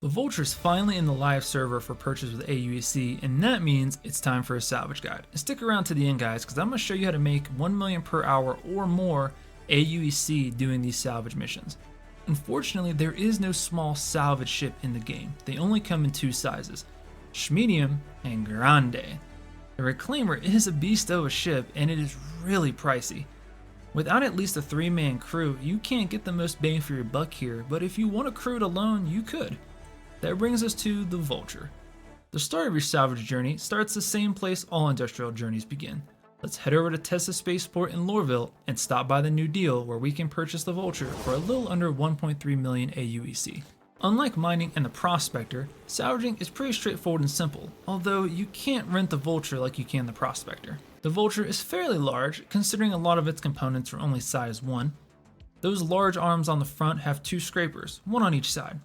The Vulture is finally in the live server for purchase with aUEC, and that means it's time for a salvage guide. And stick around to the end, guys, because I'm going to show you how to make 1 million per hour or more aUEC doing these salvage missions. Unfortunately, there is no small salvage ship in the game. They only come in two sizes, Schmedium and Grande. The Reclaimer is a beast of a ship, and it is really pricey. Without at least a 3-man crew, you can't get the most bang for your buck here, but if you want to crew it alone, you could. That brings us to the Vulture. The start of your salvage journey starts the same place all industrial journeys begin. Let's head over to Tessa Spaceport in Lorville and stop by the new deal where we can purchase the Vulture for a little under 1.3 million aUEC. Unlike mining and the Prospector, salvaging is pretty straightforward and simple, although you can't rent the Vulture like you can the Prospector. The Vulture is fairly large, considering a lot of its components are only size 1. Those large arms on the front have 2 scrapers, one on each side.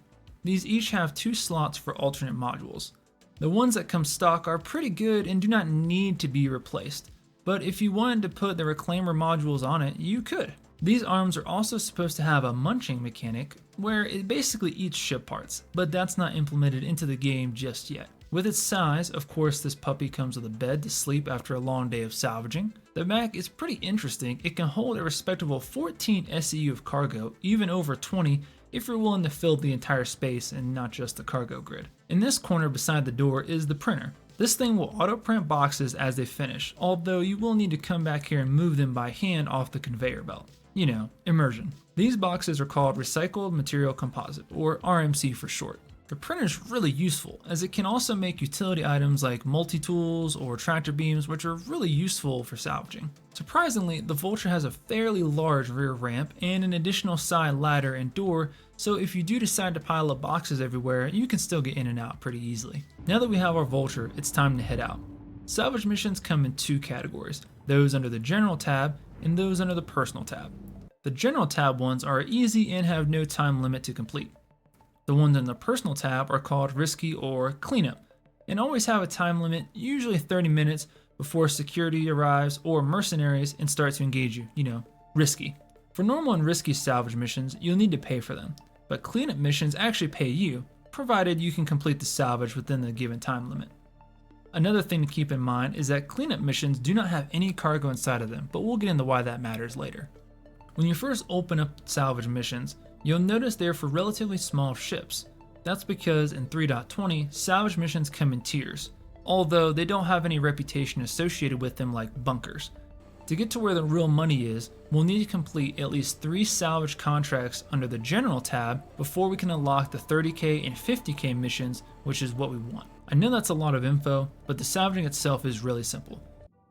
These each have 2 slots for alternate modules. The ones that come stock are pretty good and do not need to be replaced, but if you wanted to put the Reclaimer modules on it, you could. These arms are also supposed to have a munching mechanic, where it basically eats ship parts, but that's not implemented into the game just yet. With its size, of course, this puppy comes with a bed to sleep after a long day of salvaging. The back is pretty interesting. It can hold a respectable 14 SEU of cargo, even over 20 if you're willing to fill the entire space and not just the cargo grid. In this corner beside the door is the printer. This thing will auto print boxes as they finish, although you will need to come back here and move them by hand off the conveyor belt. You know, immersion. These boxes are called Recycled Material Composite, or RMC for short. The printer is really useful, as it can also make utility items like multi-tools or tractor beams, which are really useful for salvaging. Surprisingly, the Vulture has a fairly large rear ramp and an additional side ladder and door, so if you do decide to pile up boxes everywhere, you can still get in and out pretty easily. Now that we have our Vulture, it's time to head out. Salvage missions come in 2 categories, those under the General tab and those under the Personal tab. The General tab ones are easy and have no time limit to complete. The ones in the Personal tab are called Risky or Cleanup, and always have a time limit, usually 30 minutes, before security arrives or mercenaries and start to engage you, risky. For normal and risky salvage missions, you'll need to pay for them, but cleanup missions actually pay you, provided you can complete the salvage within the given time limit. Another thing to keep in mind is that cleanup missions do not have any cargo inside of them, but we'll get into why that matters later. When you first open up salvage missions, you'll notice they're for relatively small ships. That's because in 3.20, salvage missions come in tiers, although they don't have any reputation associated with them like bunkers. To get to where the real money is, we'll need to complete at least 3 salvage contracts under the General tab before we can unlock the 30k and 50k missions, which is what we want. I know that's a lot of info, but the salvaging itself is really simple.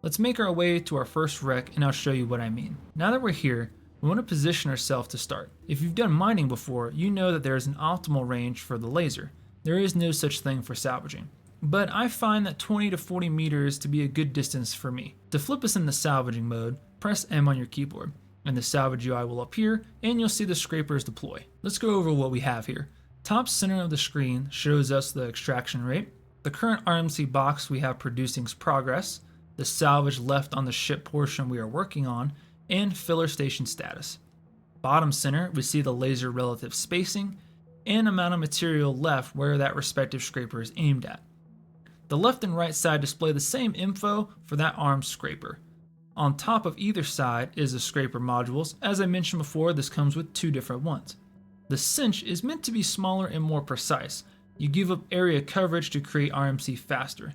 Let's make our way to our first wreck and I'll show you what I mean. Now that we're here, we want to position ourselves to start. If you've done mining before, you know that there is an optimal range for the laser. There is no such thing for salvaging. But I find that 20 to 40 meters to be a good distance for me. To flip us into salvaging mode, press M on your keyboard, and the salvage UI will appear, and you'll see the scrapers deploy. Let's go over what we have here. Top center of the screen shows us the extraction rate, the current RMC box we have producing progress, the salvage left on the ship portion we are working on, and filler station status. Bottom center, we see the laser relative spacing and amount of material left where that respective scraper is aimed at. The left and right side display the same info for that arm scraper. On top of either side is the scraper modules. As I mentioned before, this comes with 2 different ones. The cinch is meant to be smaller and more precise. You give up area coverage to create RMC faster.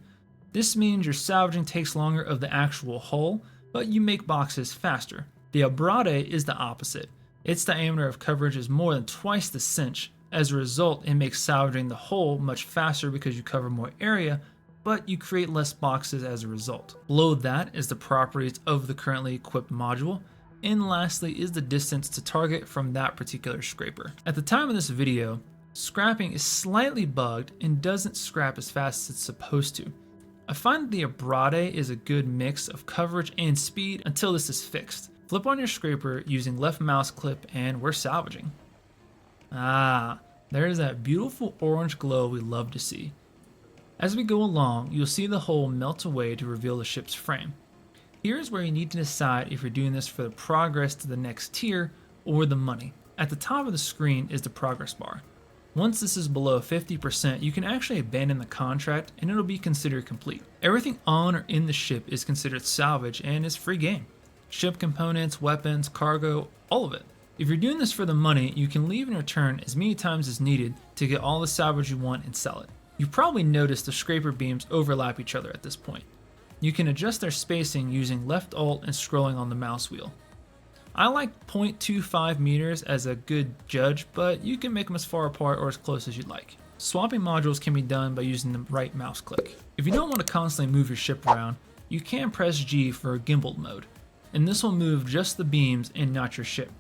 This means your salvaging takes longer of the actual hull, but you make boxes faster. The Abrade is the opposite. Its diameter of coverage is more than twice the cinch. As a result, it makes salvaging the hull much faster because you cover more area, but you create less boxes as a result. Below that is the properties of the currently equipped module, and lastly is the distance to target from that particular scraper. At the time of this video, scrapping is slightly bugged and doesn't scrap as fast as it's supposed to. I find that the Abrade is a good mix of coverage and speed until this is fixed. Flip on your scraper using left mouse clip and we're salvaging. There's that beautiful orange glow we love to see. As we go along, you'll see the hull melt away to reveal the ship's frame. Here's where you need to decide if you're doing this for the progress to the next tier or the money. At the top of the screen is the progress bar. Once this is below 50%, you can actually abandon the contract and it'll be considered complete. Everything on or in the ship is considered salvage and is free game. Ship components, weapons, cargo, all of it. If you're doing this for the money, you can leave and return as many times as needed to get all the salvage you want and sell it. You've probably noticed the scraper beams overlap each other at this point. You can adjust their spacing using left alt and scrolling on the mouse wheel. I like 0.25 meters as a good judge, but you can make them as far apart or as close as you'd like. Swapping modules can be done by using the right mouse click. If you don't want to constantly move your ship around, you can press G for gimbal mode, and this will move just the beams and not your ship.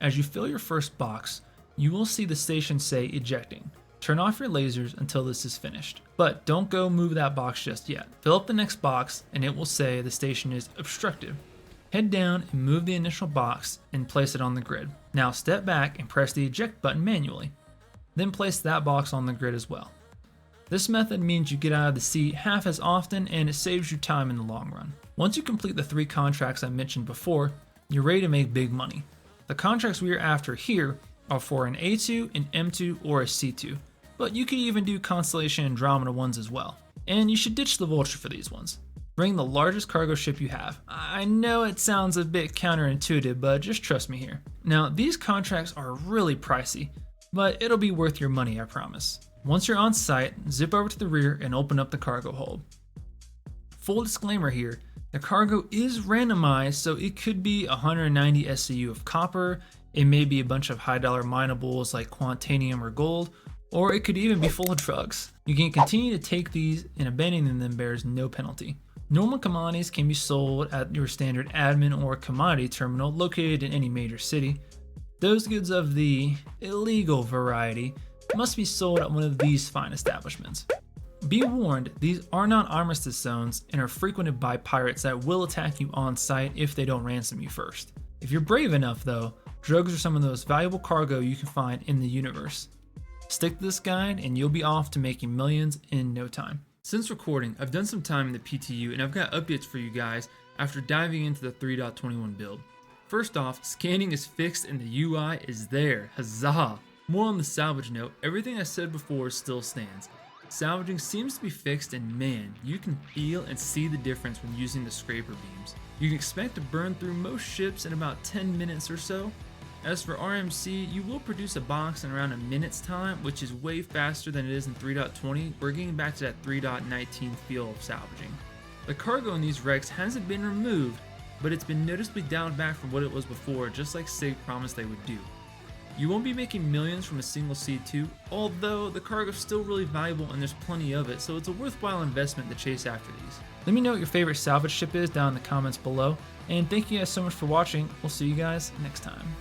As you fill your first box, you will see the station say ejecting. Turn off your lasers until this is finished. But don't go move that box just yet. Fill up the next box and it will say the station is obstructed. Head down and move the initial box and place it on the grid. Now step back and press the eject button manually. Then place that box on the grid as well. This method means you get out of the seat half as often and it saves you time in the long run. Once you complete the 3 contracts I mentioned before, you're ready to make big money. The contracts we are after here are for an A2, an M2, or a C2, but you could even do Constellation and Andromeda ones as well. And you should ditch the Vulture for these ones. Bring the largest cargo ship you have. I know it sounds a bit counterintuitive, but just trust me here. Now, these contracts are really pricey, but it'll be worth your money, I promise. Once you're on site, zip over to the rear and open up the cargo hold. Full disclaimer here, the cargo is randomized, so it could be 190 SCU of copper, it may be a bunch of high dollar minables like quantanium or gold, or it could even be full of drugs. You can continue to take these and abandoning them bears no penalty. Normal commodities can be sold at your standard admin or commodity terminal located in any major city. Those goods of the illegal variety must be sold at one of these fine establishments. Be warned, these are not armistice zones and are frequented by pirates that will attack you on site if they don't ransom you first. If you're brave enough though, drugs are some of the most valuable cargo you can find in the universe. Stick to this guide and you'll be off to making millions in no time. Since recording, I've done some time in the PTU and I've got updates for you guys after diving into the 3.21 build. First off, scanning is fixed and the UI is there, huzzah! More on the salvage note, everything I said before still stands. Salvaging seems to be fixed and man, you can feel and see the difference when using the scraper beams. You can expect to burn through most ships in about 10 minutes or so. As for RMC, you will produce a box in around a minute's time, which is way faster than it is in 3.20. We're getting back to that 3.19 feel of salvaging. The cargo in these wrecks hasn't been removed, but it's been noticeably dialed back from what it was before, just like SIG promised they would do. You won't be making millions from a single C2, although the cargo is still really valuable and there's plenty of it, so it's a worthwhile investment to chase after these. Let me know what your favorite salvage ship is down in the comments below, and thank you guys so much for watching. We'll see you guys next time.